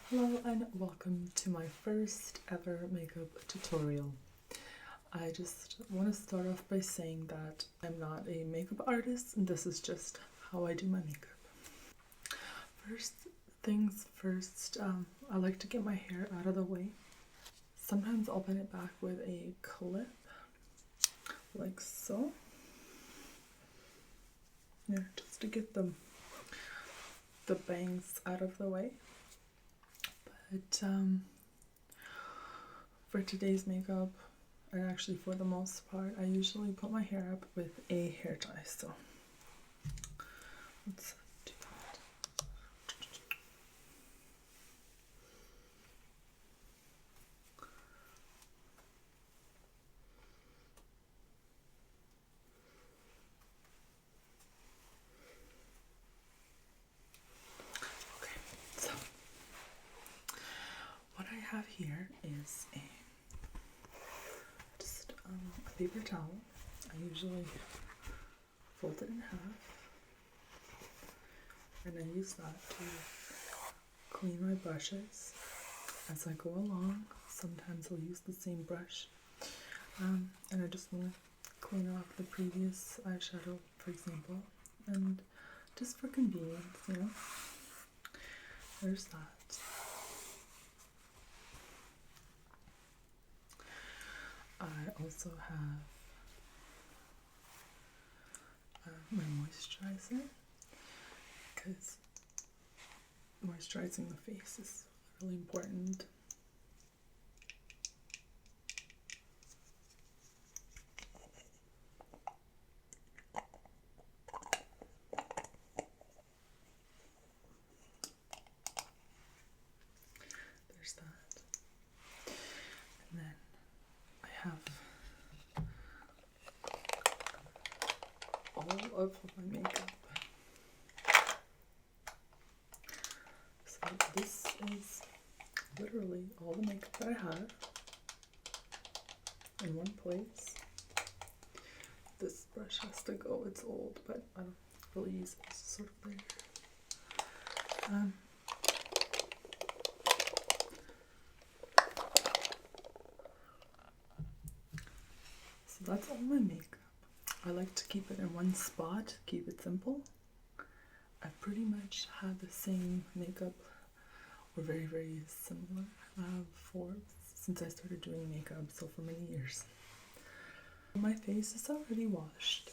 Hello and welcome to my first ever makeup tutorial. I just want to start off by saying that I'm not a makeup artist and this is just how I do my makeup. First things first, I like to get my hair out of the way. Sometimes I'll pin it back with a clip, like so. Yeah, just to get the bangs out of the way. But for today's makeup, and actually for the most part, I usually put my hair up with a hair tie. So let's do that. Okay, so what I have here is just a paper towel. I usually fold it in half, and I use that to clean my brushes as I go along. Sometimes I'll use the same brush, and I just want to clean off the previous eyeshadow, for example, and just for convenience, you know. There's that. I also have my moisturizer, because moisturizing the face is really important. There's that. And then I have all of my makeup. So this is literally all the makeup that I have in one place. This brush has to go, it's old, but I don't really use it. It's sort of weird. So that's all my makeup. I like to keep it in one spot, keep it simple. I pretty much had the same makeup, or very, very similar, since I started doing makeup, so for many years. My face is already washed.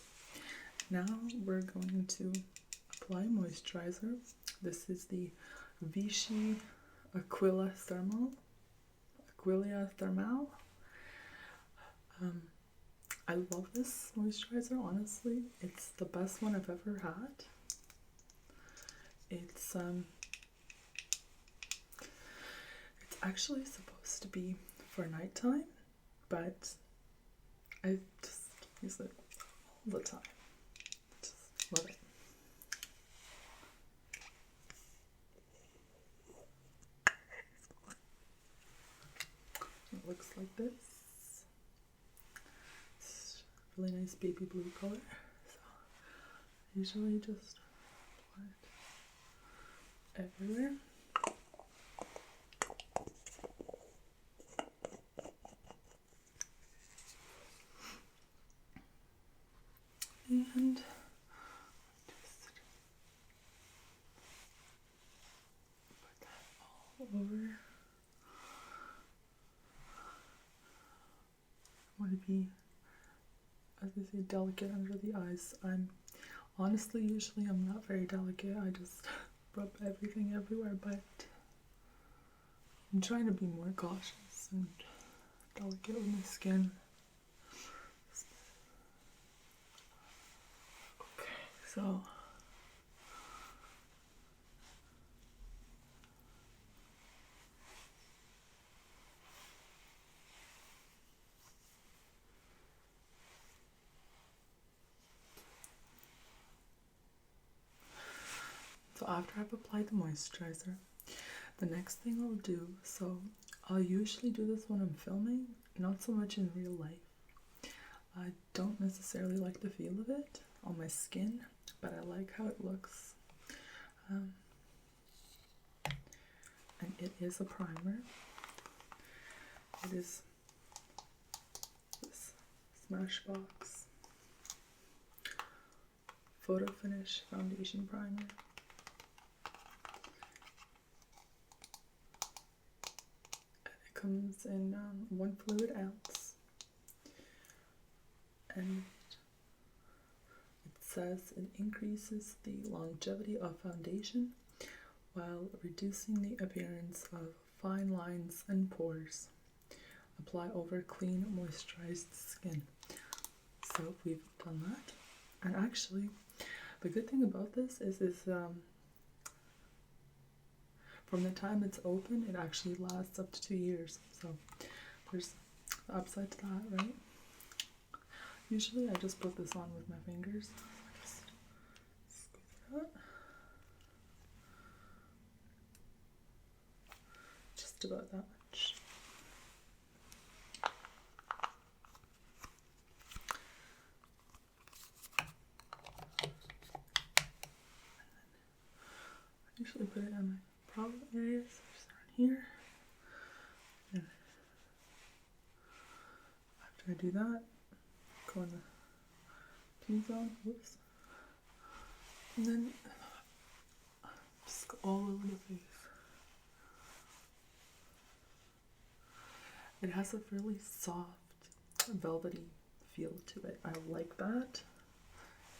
Now we're going to apply moisturizer. This is the Vichy Aquila Thermal. I love this moisturizer, honestly. It's the best one I've ever had. It's actually supposed to be for nighttime, but I just use it all the time. Just love it. It looks like this. It's a really nice baby blue color. So I usually just apply it everywhere. And just put that all over. I want to be, as they say, delicate under the eyes. Usually I'm not very delicate. I just rub everything everywhere, but I'm trying to be more cautious and delicate with my skin. Okay, so after I've applied the moisturizer, the next thing I'll do, so I'll usually do this when I'm filming, not so much in real life. I don't necessarily like the feel of it on my skin, but I like how it looks. and it is a primer. It is this Smashbox Photo Finish Foundation Primer. It comes in 1 fluid ounce, and it says it increases the longevity of foundation while reducing the appearance of fine lines and pores. Apply over clean, moisturized skin. So we've done that. And actually, the good thing about this is from the time it's open, it actually lasts up to 2 years. So there's the upside to that, right? Usually I just put this on with my fingers. Just squeeze it out. Just about that much. I usually put it on my problem areas, just around here. And after I do that, go in the T-zone, whoops. And then just go all over the face. It has a really soft, velvety feel to it. I like that.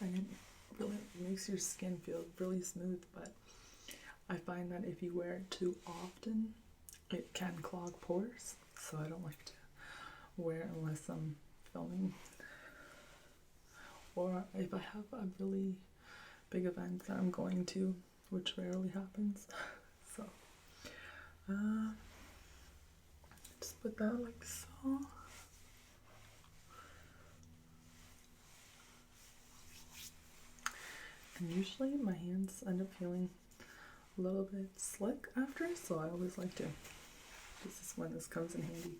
And it really makes your skin feel really smooth, but I find that if you wear it too often, it can clog pores. So I don't like to wear it unless I'm filming. Or if I have a really big event that I'm going to, which rarely happens. So, just put that like so. And usually my hands end up feeling a little bit slick after, so I always like to, this is when this comes in handy.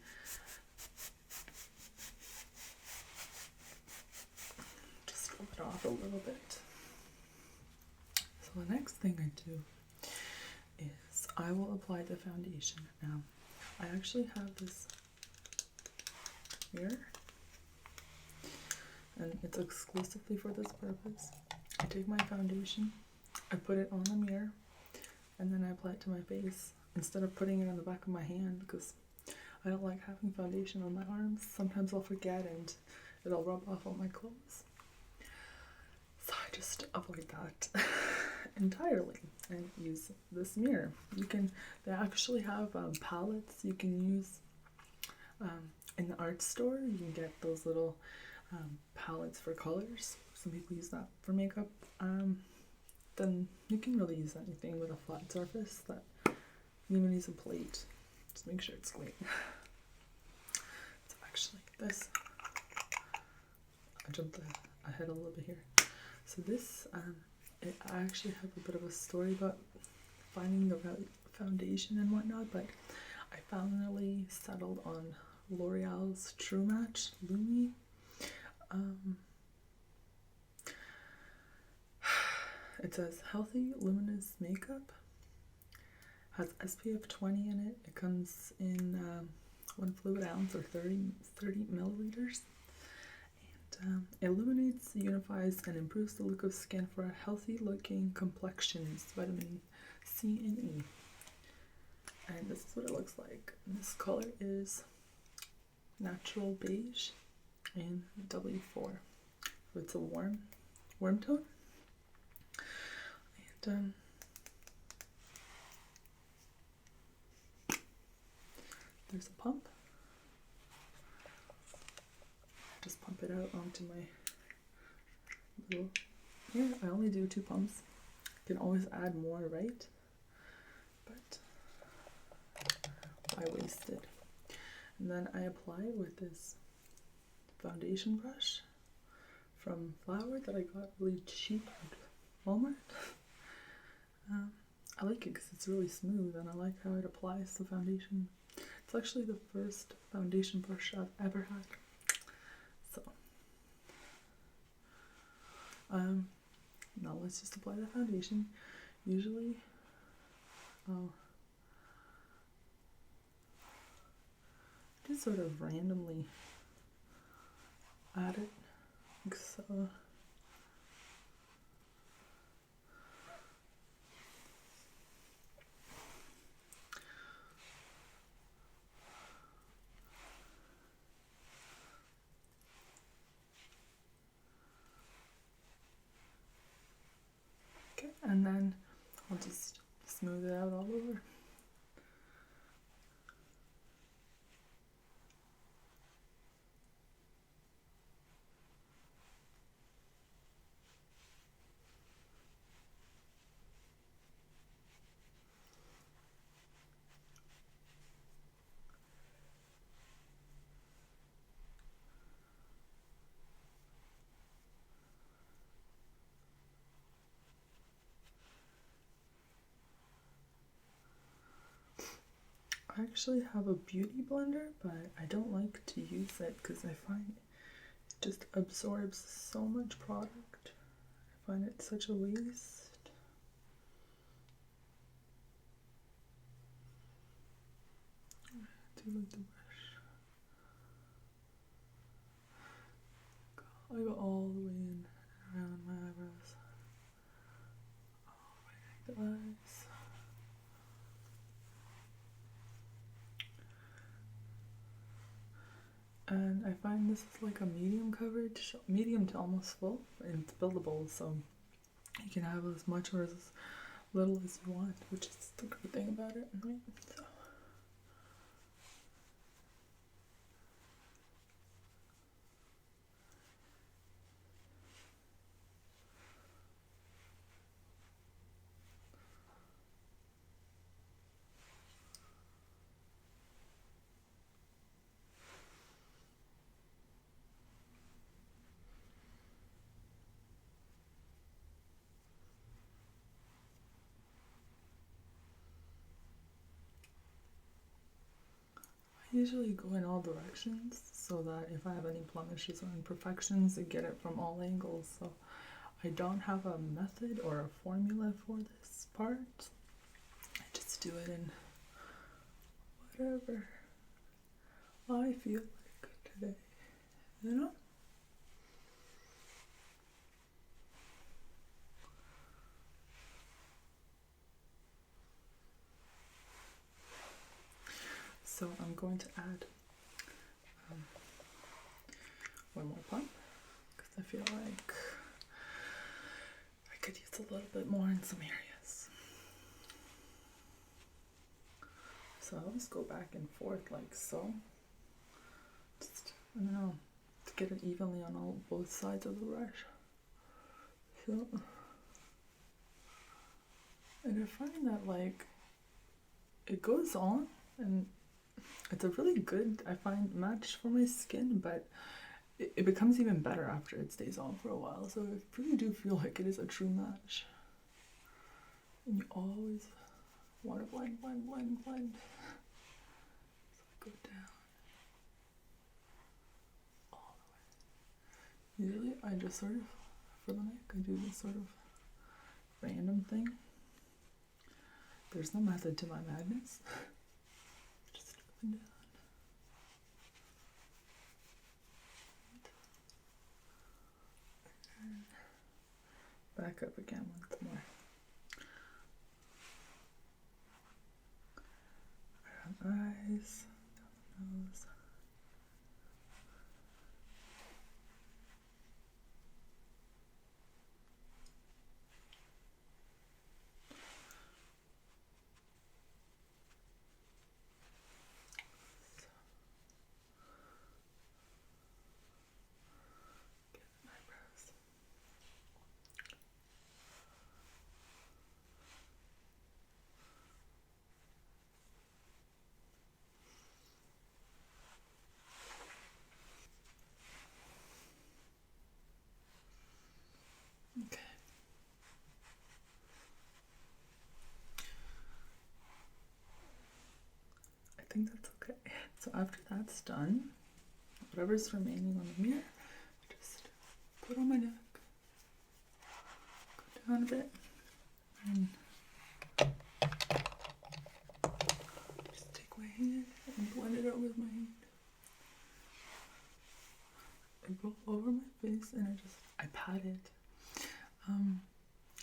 Just rub it off a little bit. So the next thing I do is I will apply the foundation. Now, I actually have this mirror, and it's exclusively for this purpose. I take my foundation, I put it on the mirror, and then I apply it to my face instead of putting it on the back of my hand, because I don't like having foundation on my arms. Sometimes I'll forget and it'll rub off on my clothes. So I just avoid that entirely and use this mirror. They actually have palettes you can use in the art store. You can get those little palettes for colors. Some people use that for makeup. Then you can really use anything with a flat surface. That you even use a plate. Just make sure it's clean. So actually this, I jumped ahead a little bit here. So this, I actually have a bit of a story about finding the right foundation and whatnot, but I finally settled on L'Oreal's True Match Lumi. It says healthy luminous makeup, has SPF 20 in it. It comes in 1 fluid ounce or 30 milliliters. And it illuminates, unifies, and improves the look of skin for a healthy looking complexions, vitamin C and E. And this is what it looks like. And this color is natural beige in W4. So it's a warm tone. And there's a pump. Just pump it out onto my little, here I only do 2 pumps. You can always add more, right? But I wasted. And then I apply it with this foundation brush from Flower that I got really cheap at Walmart. I like it because it's really smooth, and I like how it applies the foundation. It's actually the first foundation brush I've ever had. So, now let's just apply the foundation. Usually, I'll just sort of randomly add it, like so. Okay, and then I'll just smooth it out all over. I actually have a beauty blender, but I don't like to use it because I find it just absorbs so much product. I find it such a waste. I do like the brush. I go all the way in around my eyebrows. All the way to the eyes. And I find this is like a medium coverage, medium to almost full, and it's buildable, so you can have as much or as little as you want, which is the great thing about it, right? So. I usually go in all directions so that if I have any blemishes or imperfections, I get it from all angles. So I don't have a method or a formula for this part. I just do it in whatever I feel like today, you know? So I'm going to add one more pump because I feel like I could use a little bit more in some areas. So I'll just go back and forth like so. Just, I don't know, to get it evenly on both sides of the brush. So, and I find that like it goes on and it's a really good, I find, match for my skin, but it becomes even better after it stays on for a while. So I really do feel like it is a true match. And you always want to blend, blend, blend, blend. So I go down all the way. Usually I just sort of, for the neck, I do this sort of random thing. There's no method to my madness. Just up and down. And back up again once more. Around eyes, down the nose. Okay. I think that's okay. So after that's done, whatever's remaining on the mirror, just put on my neck, go down a bit, and just take my hand and blend it out with my hand. I go over my face and I pat it.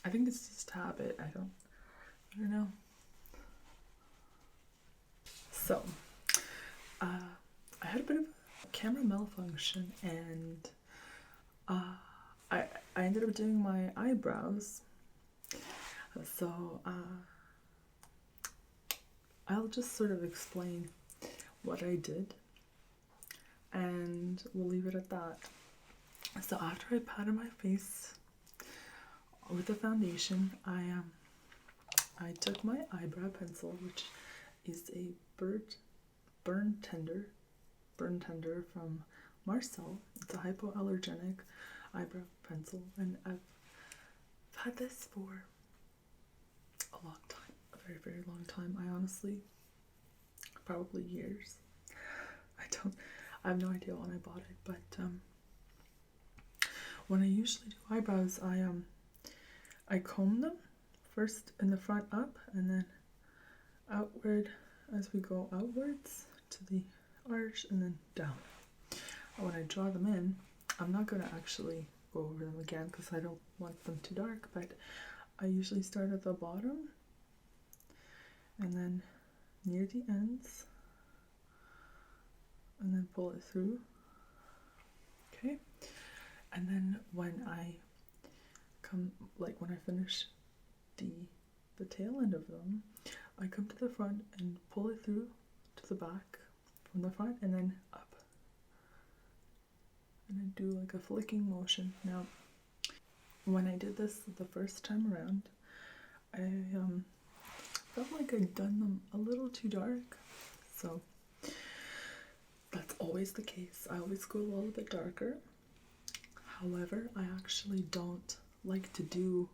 I think it's just habit. I don't know. So, I had a bit of a camera malfunction, and I ended up doing my eyebrows. So I'll just sort of explain what I did, and we'll leave it at that. So after I patted my face with the foundation, I took my eyebrow pencil, which is a burn tender from Marcel. It's a hypoallergenic eyebrow pencil, and I've had this for a long time, a very, very long time. I honestly, probably years. I have no idea when I bought it, but when I usually do eyebrows, I comb them first in the front up, and then outward as we go outwards to the arch, and then down. And when I draw them in, I'm not going to actually go over them again because I don't want them too dark, but I usually start at the bottom and then near the ends, and then pull it through. Okay, and then when I finish the tail end of them, I come to the front and pull it through to the back from the front, and then up, and I do like a flicking motion. Now, when I did this the first time around, I felt like I'd done them a little too dark, so that's always the case. I always go a little bit darker. However, I actually don't like to do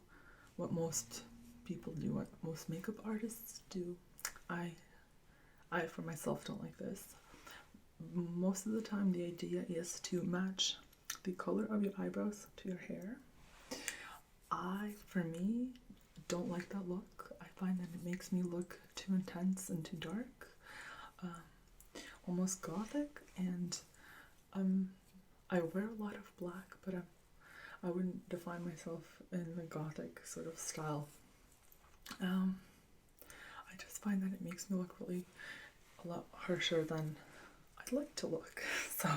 what most people do, what most makeup artists do. I for myself don't like this. Most of the time the idea is to match the color of your eyebrows to your hair. For me, don't like that look. I find that it makes me look too intense and too dark, almost gothic, and I wear a lot of black, but I wouldn't define myself in the gothic sort of style. I just find that it makes me look really a lot harsher than I'd like to look. So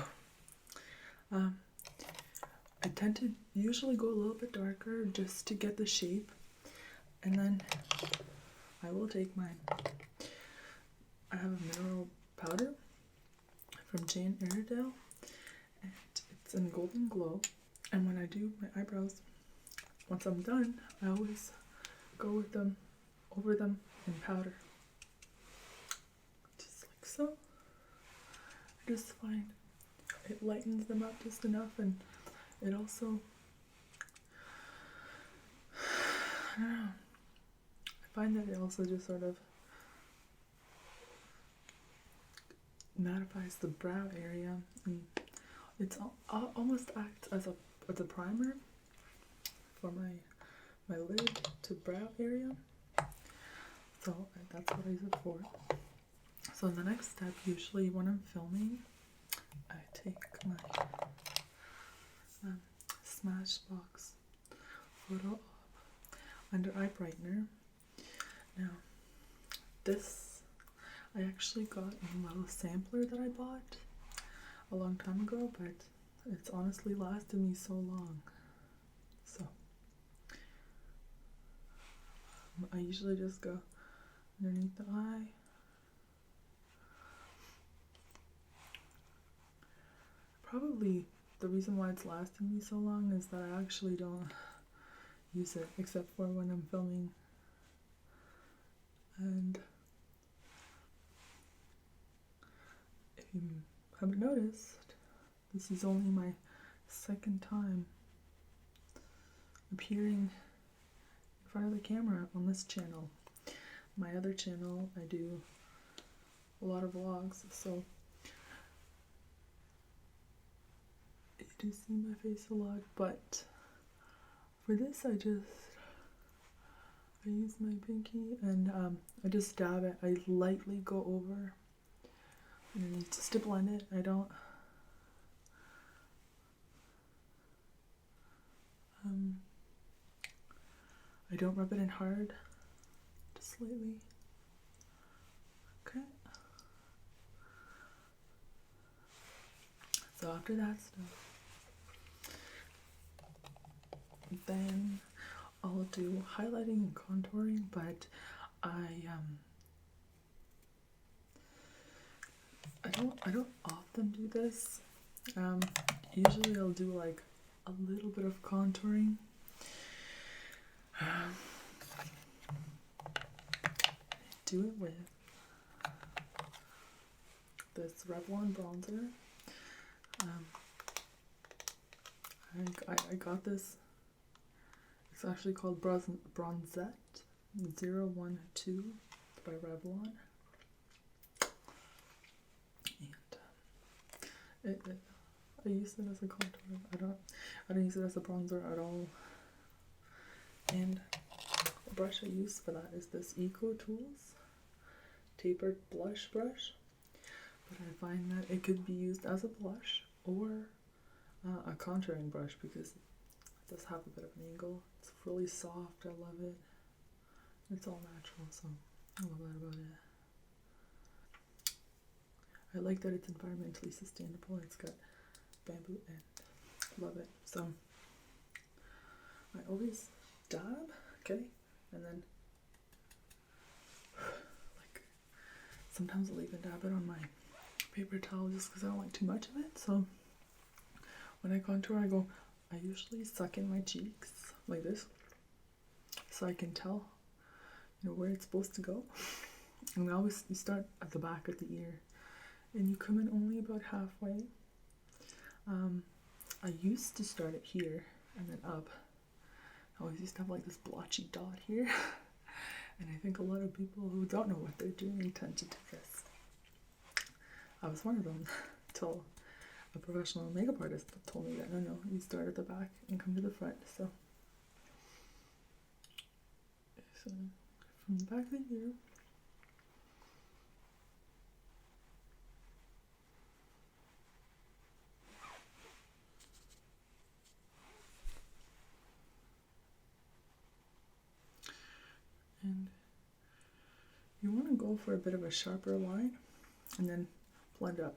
I tend to usually go a little bit darker just to get the shape, and then I will take I have a mineral powder from Jane Iredale, and it's in Golden Glow. And when I do my eyebrows, once I'm done, I always go with them, over them in powder. Just like so. I just find it lightens them up just enough, and it also, I don't know, I find that it also just sort of mattifies the brow area, and it's almost acts as a primer for my lid to brow area. So that's what I use it for. So the next step, usually when I'm filming, I take my Smashbox photo op under Eye Brightener. Now, this I actually got in a little sampler that I bought a long time ago, but it's honestly lasted me so long. So I usually just go underneath the eye. Probably the reason why it's lasted me so long is that I actually don't use it except for when I'm filming. And if you haven't noticed, this is only my second time appearing in front of the camera on this channel. My other channel, I do a lot of vlogs, so you do see my face a lot, but for this I use my pinky and I just dab it. I lightly go over and just to blend it. I don't I don't rub it in hard, just lightly. Okay. So after that stuff, then I'll do highlighting and contouring, but I don't often do this. Usually I'll do like a little bit of contouring. Do it with this Revlon bronzer. I got this. It's actually called Bronzette 012 by Revlon. And I use it as a contour. I don't use it as a bronzer at all. And the brush I use for that is this Eco Tools tapered blush brush. But I find that it could be used as a blush or a contouring brush because it does have a bit of an angle. It's really soft. I love it. It's all natural, so I love that about it. I like that it's environmentally sustainable. It's got bamboo and love it. So I always dab, okay, and then like sometimes I'll even dab it on my paper towel just because I don't like too much of it. So when I contour, I usually suck in my cheeks like this so I can tell, where it's supposed to go. And you start at the back of the ear and you come in only about halfway. I used to start it here and then up. I always used to have like this blotchy dot here. And I think a lot of people who don't know what they're doing tend to do this. I was one of them until a professional makeup artist told me that no, you start at the back and come to the front. So from the back of the ear, and you want to go for a bit of a sharper line and then blend up.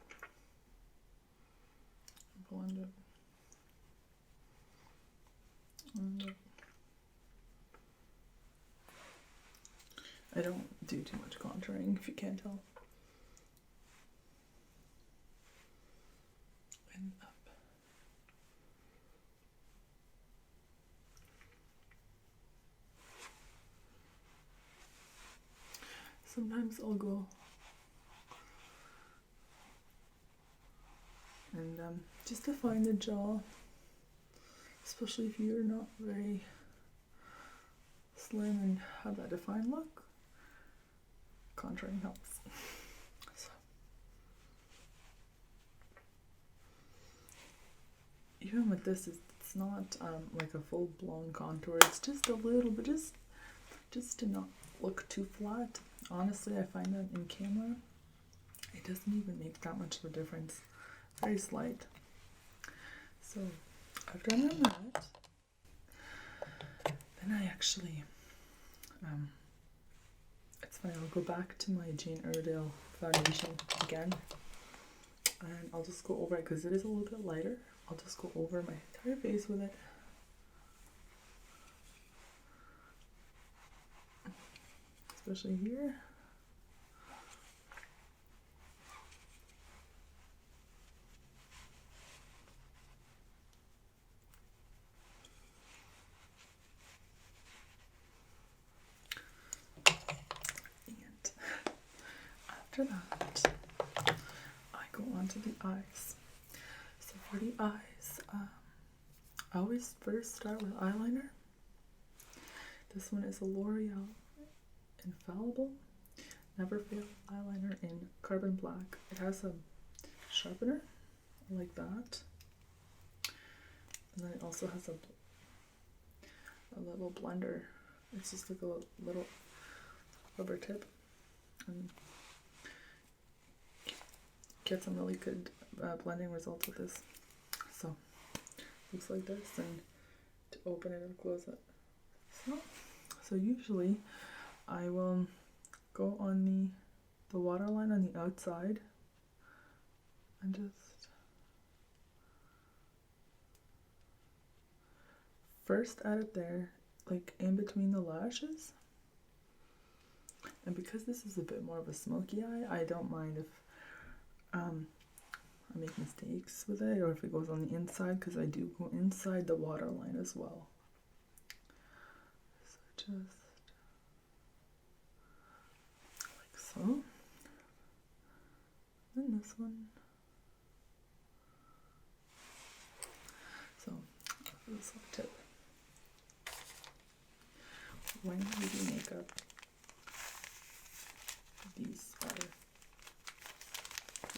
Blend up. Blend up. I don't do too much contouring, if you can't tell. And up. Sometimes I'll go and just define the jaw, especially if you're not very slim and have that defined look. Contouring helps. So, even with this, it's not like a full-blown contour. It's just a little bit, just to not look too flat. Honestly, I find that in camera, it doesn't even make that much of a difference. Very slight. So after I've done that, then I actually, it's funny, I'll go back to my Jane Iredale foundation again, and I'll just go over it because it is a little bit lighter. I'll just go over my entire face with it. Especially here. And after that, I go on to the eyes. So for the eyes, I always first start with eyeliner. This one is a L'Oreal Infallible Never Fail eyeliner in carbon black. It has a sharpener like that, and then it also has a little blender. It's just like a little rubber tip, and get some really good blending results with this. So looks like this, and to open it or close it. So usually I will go on the waterline on the outside and just first add it there, like in between the lashes. And because this is a bit more of a smoky eye, I don't mind if I make mistakes with it, or if it goes on the inside, because I do go inside the waterline as well. So just like so. And this one. So this is a tip. When you do makeup, these are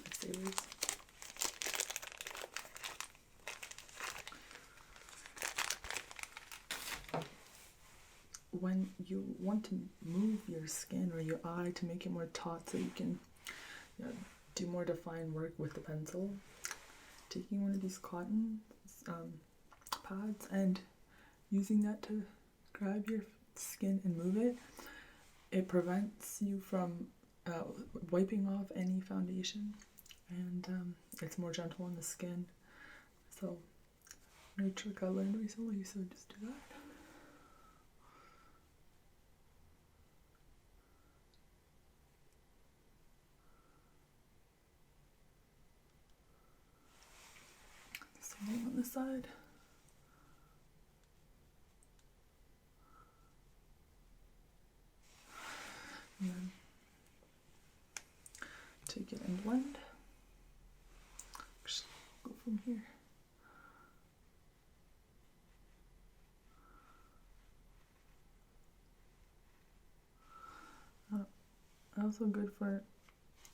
lifesavers. When you want to move your skin or your eye to make it more taut so you can do more defined work with the pencil, taking one of these cotton pads and using that to grab your skin and move it, it prevents you from wiping off any foundation, and it's more gentle on the skin. So, no trick I learned recently, so just do that. Same on the side. And then take it and blend. Just go from here. Also good for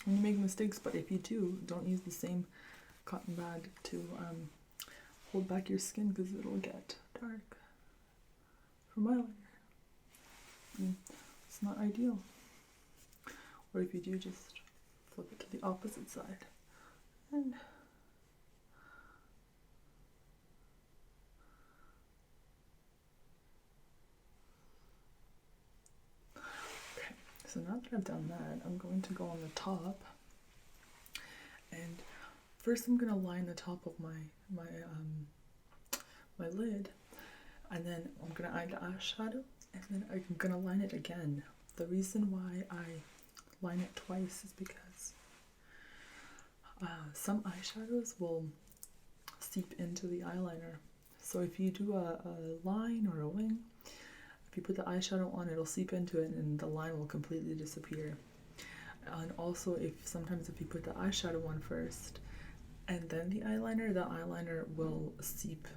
when you make mistakes, but if you do, don't use the same cotton pad to hold back your skin, because it'll get dark from eyeliner. It's not ideal. Or if you do, just flip it to the opposite side. And okay, so now that I've done that, I'm going to go on the top. And first I'm going to line the top of my lid, and then I'm going to add the eyeshadow, and then I'm going to line it again. The reason why I line it twice is because some eyeshadows will seep into the eyeliner. So if you do a line or a wing, if you put the eyeshadow on, it'll seep into it and the line will completely disappear. And also sometimes if you put the eyeshadow on first and then the eyeliner will seep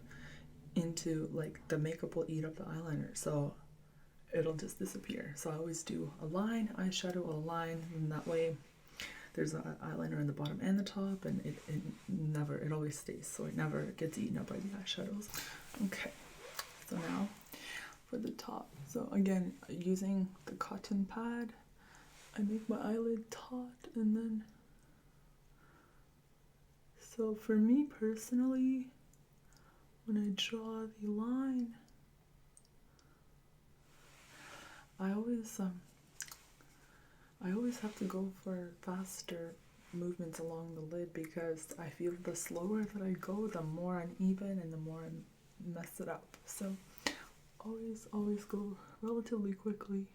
into, like, the makeup will eat up the eyeliner, so it'll just disappear. So I always do a line, eyeshadow, a line, and that way there's an eyeliner in the bottom and the top, and it always stays, so it never gets eaten up by the eyeshadows. Okay, so now for the top. So again, using the cotton pad, I make my eyelid taut, and then, so for me personally, when I draw the line, I always have to go for faster movements along the lid, because I feel the slower that I go, the more uneven and the more I mess it up. So always go relatively quickly.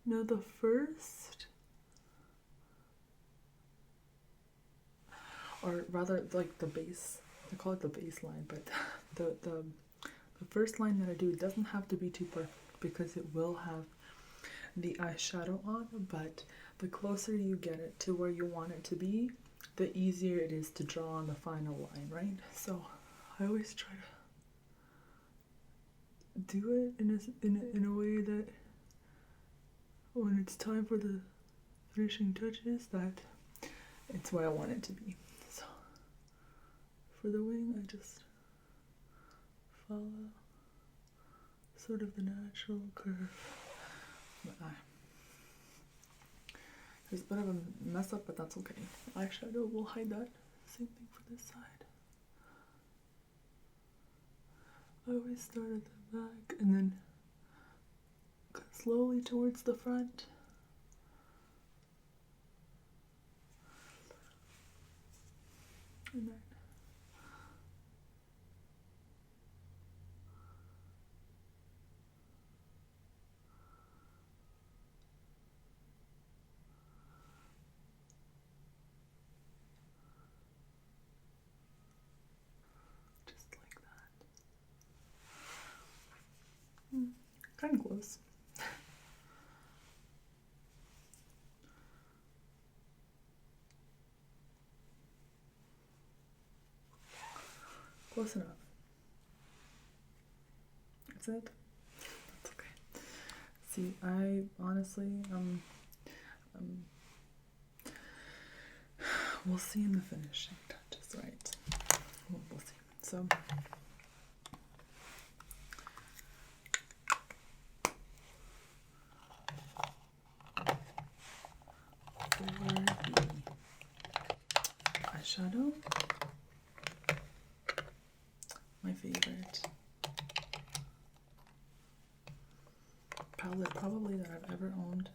Now the first, or rather like the base, I call it the baseline, but the first line that I do, it doesn't have to be too perfect because it will have the eyeshadow on, but the closer you get it to where you want it to be, the easier it is to draw on the final line, right? So I always try to do it in a way that when it's time for the finishing touches, that it's where I want it to be. So for the wing, I just follow sort of the natural curve of my eye. There's a bit of a mess up, but that's okay. Eyeshadow will hide that. Same thing for this side. I always start at the back and then go slowly towards the front. And then just like that. Kind of close. Close enough. That's it. That's okay. See, I honestly, we'll see in the finishing touches, right? We'll see. So, for the eyeshadow, my favorite palette probably that I've ever owned.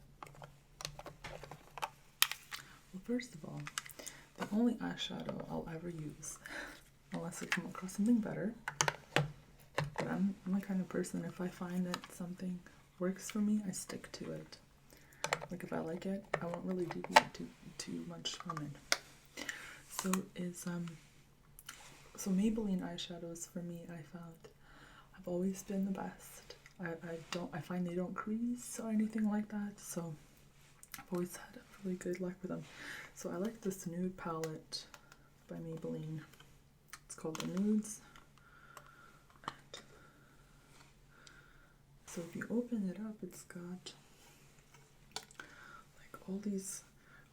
Well, first of all, the only eyeshadow I'll ever use, unless I come across something better. But I'm the kind of person, if I find that something works for me, I stick to it. Like if I like it, I won't really deviate too much from it. So Maybelline eyeshadows for me, I found have always been the best. I find they don't crease or anything like that, so I've always had really good luck with them. So I like this nude palette by Maybelline. It's called the Nudes. And so if you open it up, it's got like all these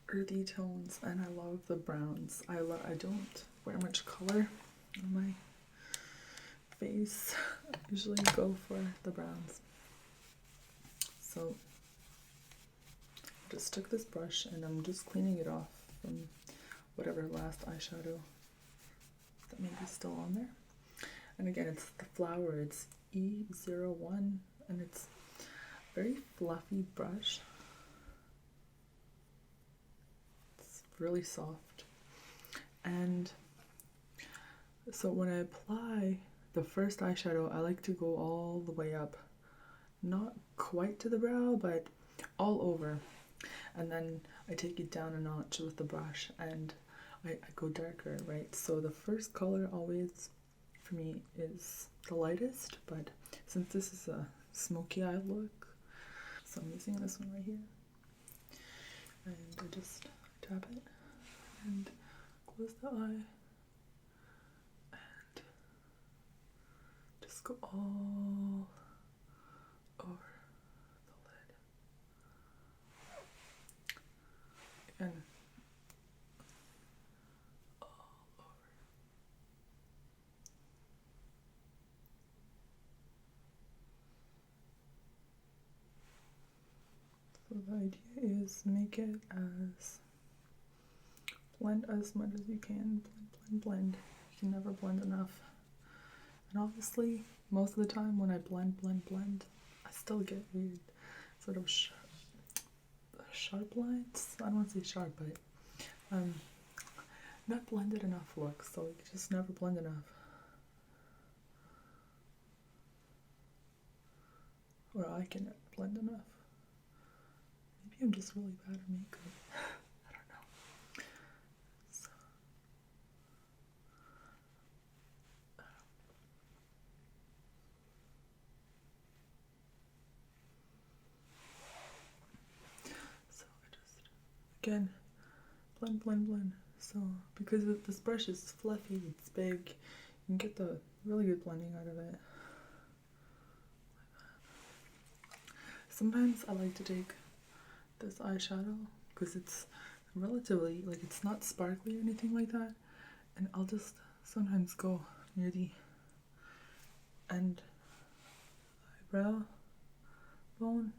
earthy tones, and I love the browns. I don't wear much color on my face. I usually go for the browns. So I just took this brush and I'm just cleaning it off from whatever last eyeshadow that may be still on there. And again, it's the Flower, it's E01, and it's a very fluffy brush. It's really soft. And so when I apply the first eyeshadow, I like to go all the way up. Not quite to the brow, but all over. And then I take it down a notch with the brush and I go darker, right? So the first color always, for me, is the lightest, but since this is a smoky eye look, so I'm using this one right here. And I just tap it and close the eye. Just go all over the lid. And all over. So the idea is make it as blend as much as you can. Blend. You can never blend enough. And obviously, most of the time when I blend, I still get weird sort of sharp lines. I don't want to say sharp, but not blended enough look, so you just never blend enough. Or I cannot blend enough. Maybe I'm just really bad at makeup. I don't know. So I just, again, blend. So because this brush is fluffy, it's big, you can get the really good blending out of it. Sometimes I like to take this eyeshadow because it's relatively, like, it's not sparkly or anything like that, and I'll just sometimes go near the end eyebrow bone,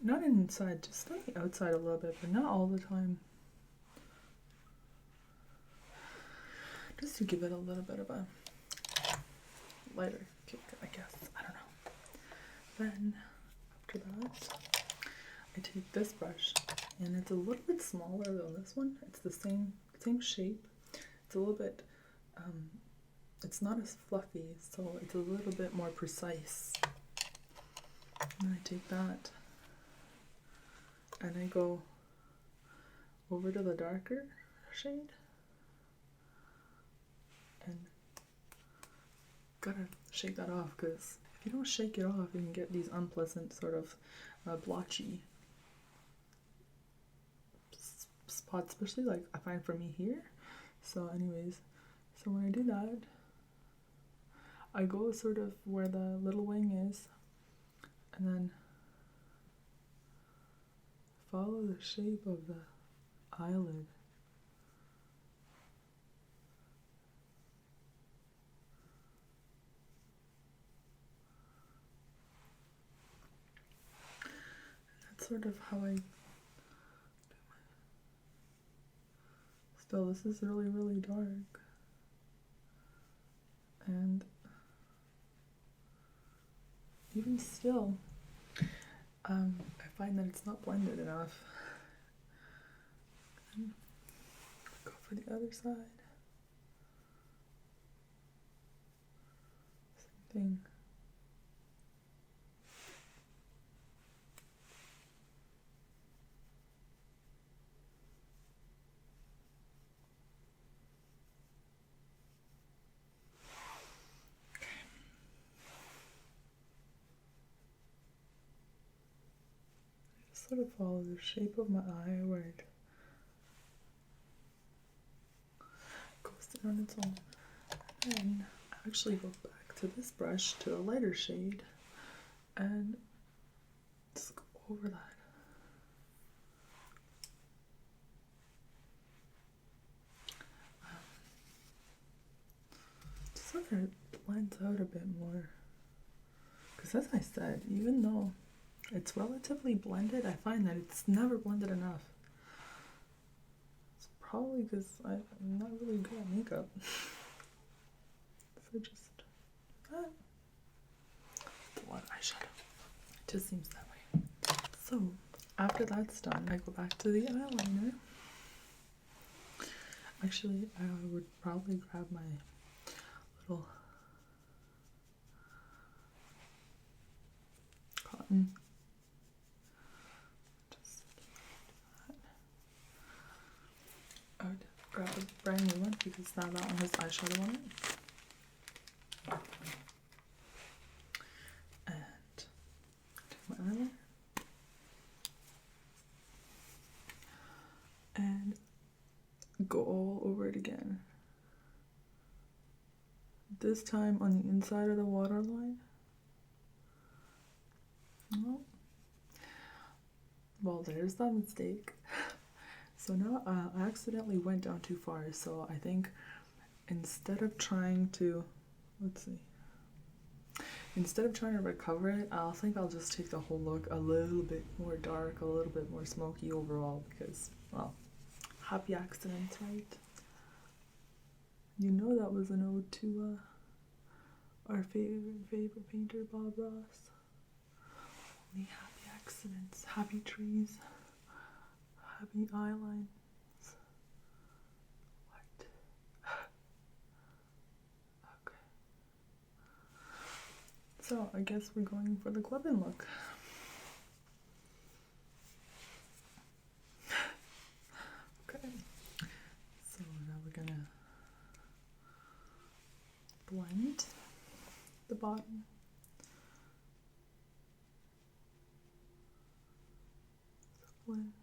not inside, just on the outside a little bit, but not all the time. just to give it a little bit of a lighter kick, I guess. I don't know. Then after that, I take this brush, and it's a little bit smaller than this one. It's the same shape. It's a little bit, it's not as fluffy, so it's a little bit more precise. And I take that, and I go over to the darker shade, and gotta shake that off, because if you don't shake it off, you can get these unpleasant sort of blotchy spots, especially like I find for me here. So anyways, so when I do that, I go sort of where the little wing is, and then follow the shape of the eyelid. That's sort of how I do my... Still, this is really, really dark. And even still, I find that it's not blended enough. And go for the other side. Same thing. Sort of follow the shape of my eye where it goes in on its own. And then I actually go back to this brush to a lighter shade and just go over that. So that it blends out a bit more. Because as I said, even though it's relatively blended, I find that it's never blended enough. It's probably because I'm not really good at makeup. So just that. It's a lot of eyeshadow. It just seems that way. So after that's done, I go back to the eyeliner. Actually, I would probably grab my little cotton. I would grab a brand new one because now that one has eyeshadow on it. And take my eyeliner and go all over it again. This time on the inside of the waterline. Oh. Well, there's that mistake. So now I accidentally went down too far, so I think instead of trying to, instead of trying to recover it, I'll just take the whole look a little bit more dark, a little bit more smoky overall, because, well, happy accidents, right? You know that was an ode to our favorite painter, Bob Ross. Only happy accidents, happy trees. Happy eyelines. What? Okay. So I guess we're going for the clubbing look. Okay. So now we're gonna blend the bottom. Blend.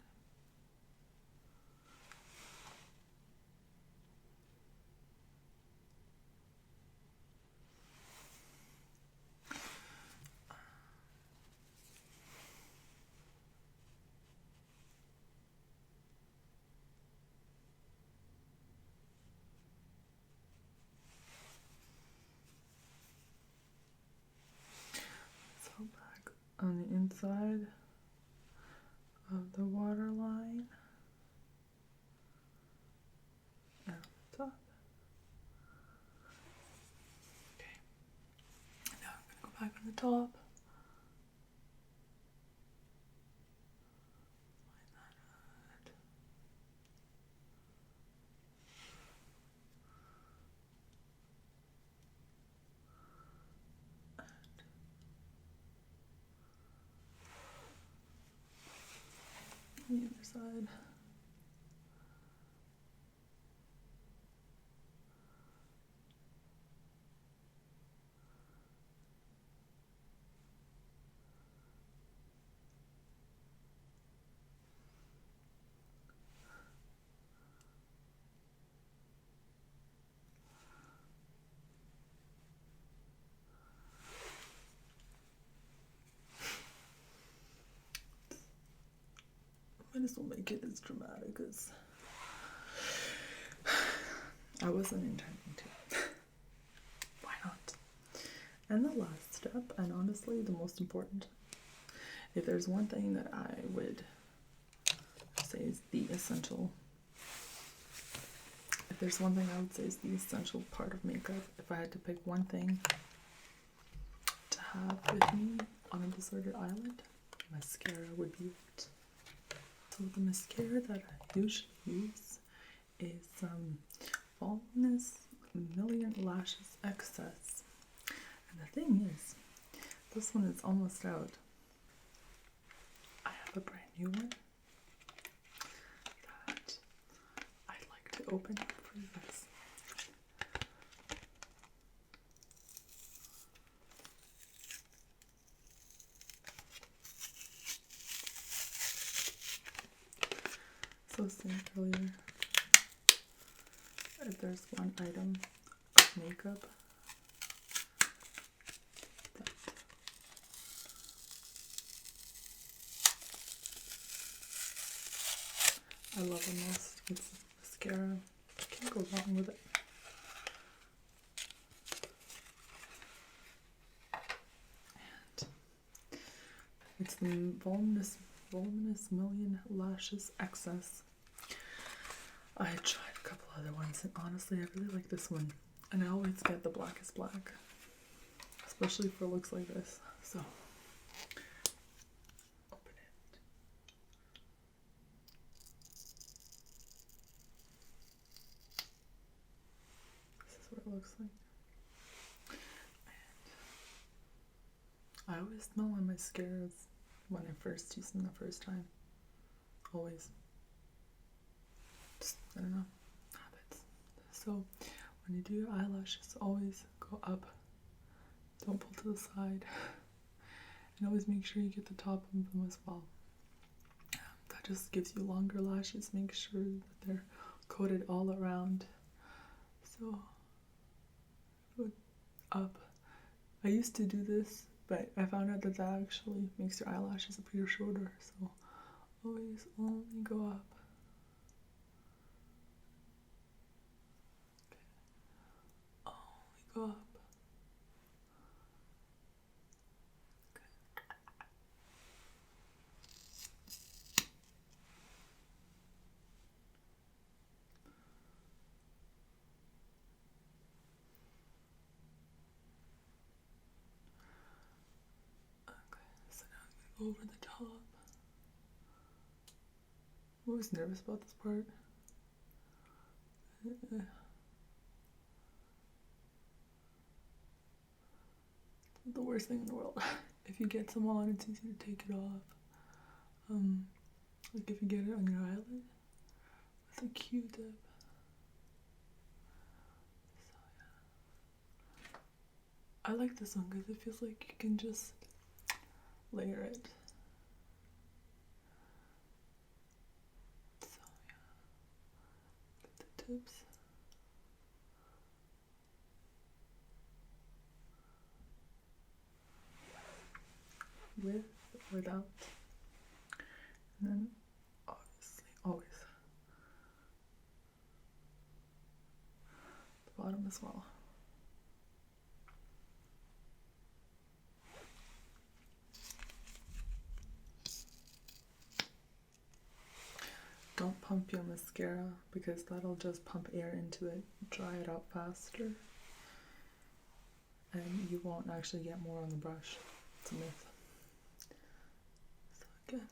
Back on the inside of the waterline and on the top. top. The other side. Might as well make it as dramatic as I wasn't intending to. Why not? And the last step, and honestly the most important, if there's one thing that I would say is the essential, if there's one thing I would say is the essential part of makeup, if I had to pick one thing to have with me on a disordered eyelid, mascara would be it. So the mascara that I usually use is Voluminous Million Lashes Excess. And the thing is, this one is almost out. I have a brand new one that I'd like to open up for you guys. So saying earlier, if there's one item of makeup that I love the most, it's mascara. Can't go wrong with it. And it's the Voluminous Million Lashes Excess. I tried a couple other ones, and honestly I really like this one, and I always get the blackest black, especially for looks like this. So open it. This is what it looks like. And I always smell my mascaras when I first use them the first time. Always. Just, I don't know, habits. So when you do your eyelashes, always go up. Don't pull to the side. And always make sure you get the top of them as well. That just gives you longer lashes. Make sure that they're coated all around. So go up. I used to do this, but I found out that that actually makes your eyelashes appear shorter. So always only go up. Go up. Okay, so now I'm gonna go over the top. I'm always nervous about this part. The worst thing in the world. If you get some on, it's easy to take it off. Like if you get it on your eyelid with a Q-tip. So yeah, I like this one because it feels like you can just layer it. So yeah, get the tips. With or without, and then obviously always the bottom as well. Don't pump your mascara because that'll just pump air into it, dry it out faster. and you won't actually get more on the brush. It's a myth. So again,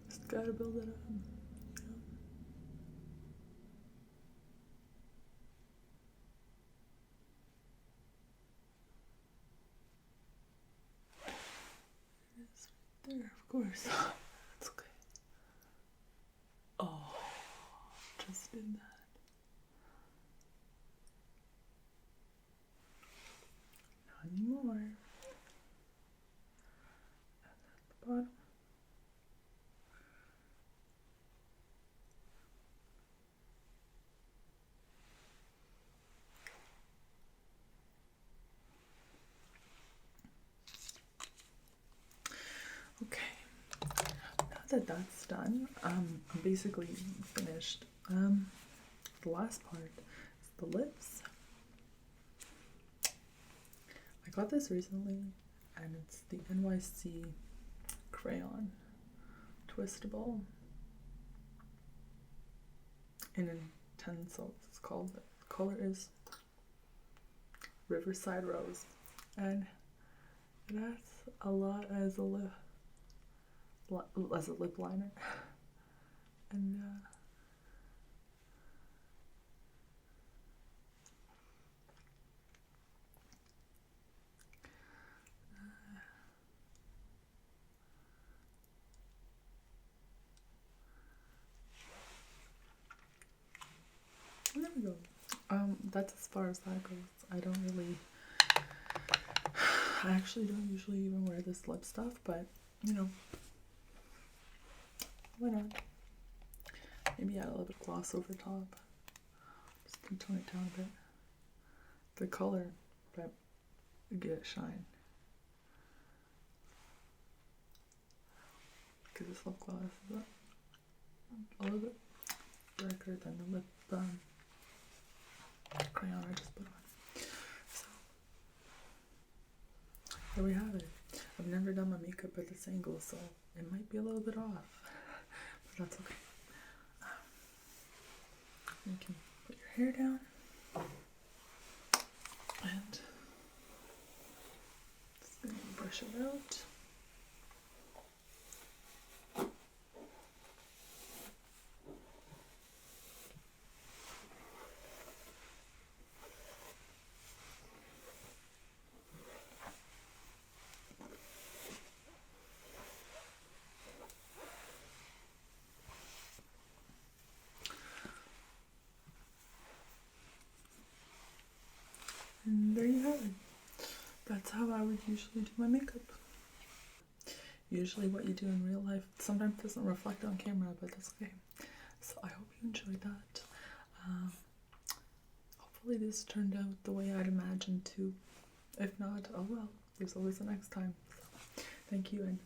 just gotta build it up. It is right there, of course. That's okay. Oh, just did that. Not anymore. And at the bottom. Okay, now that that's done, I'm basically finished. The last part is the lips. I got this recently, and it's the NYC crayon twistable in Intensals. It's called. The color is Riverside Rose, and it has a lot as a lip liner, and there we go. That's as far as that goes. I actually don't usually even wear this lip stuff, but you know, why not? Maybe add a little bit of gloss over top, just to tone it down a bit. The color, but get it shine. Because this lip gloss is a little bit darker than the lip crayon I just put on. So there we have it. I've never done my makeup at this angle, so it might be a little bit off, but that's okay. You can put your hair down and just gonna brush it out. And there you have it. That's how I would usually do my makeup. Usually what you do in real life sometimes doesn't reflect on camera, but that's okay. So I hope you enjoyed that. Hopefully this turned out the way I'd imagined to. If not, oh well, there's always the next time. So, thank you and